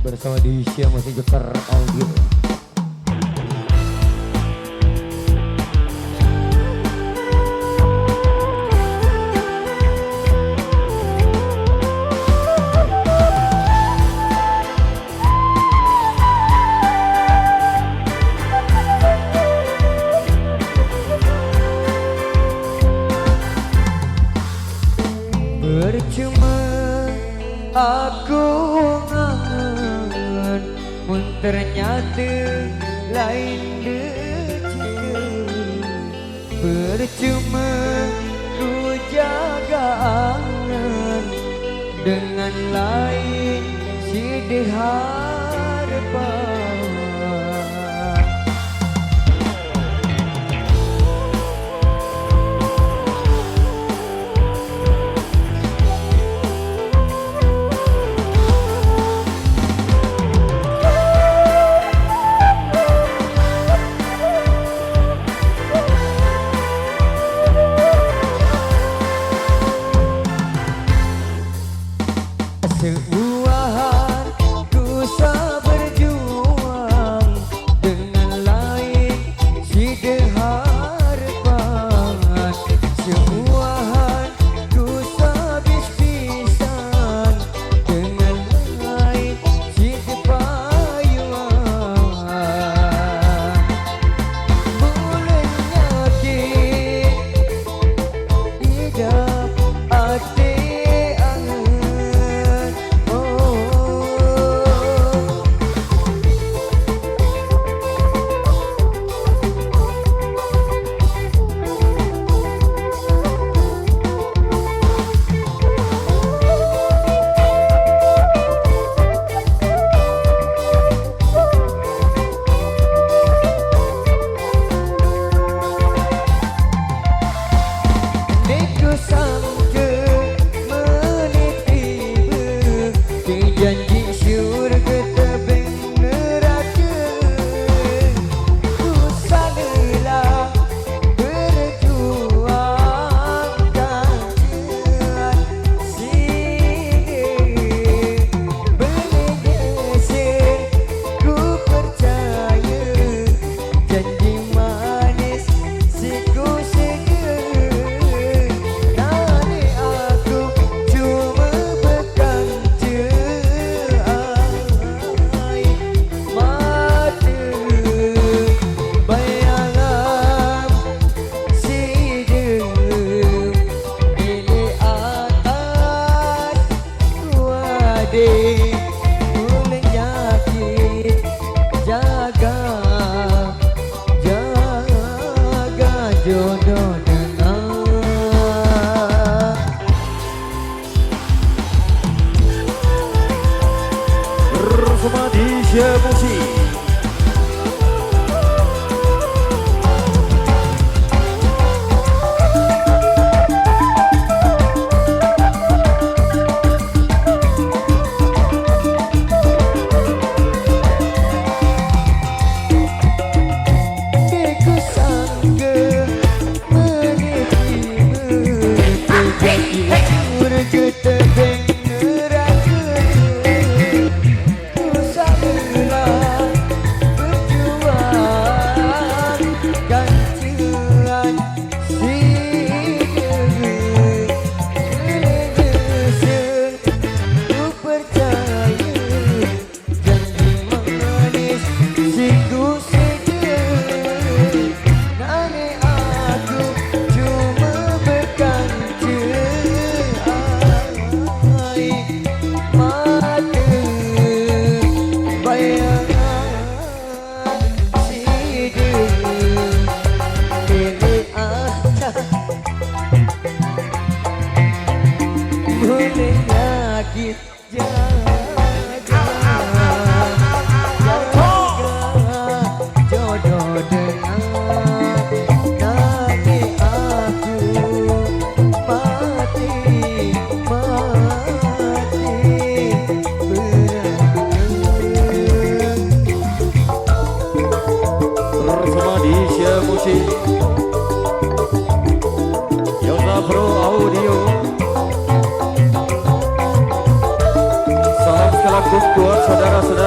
bersama Disha masih Jekar Audio. Percuma aku ngangen mun ternyata lain rezeki. Percuma ku jaga angan dengan lain si harapan. Sebuah ku berjuang dengan lain si harapan. Sebuah ku bis-bisan dengan lain si payuan. Bulan yakin hidup hati janji syurga tebing neraka. Ku sanalah berjuang gantian sini bergeser. Ku percaya janji manis siku seger. Nari aku cuma bergantung mulai yakin jaga jodoh dengan bersama Disha Musik. penyakit jaga jodoh dengan nanti aku mati bersama Disha Musik, Yosa Pro Audio. Salam sekaligus buat saudara-saudara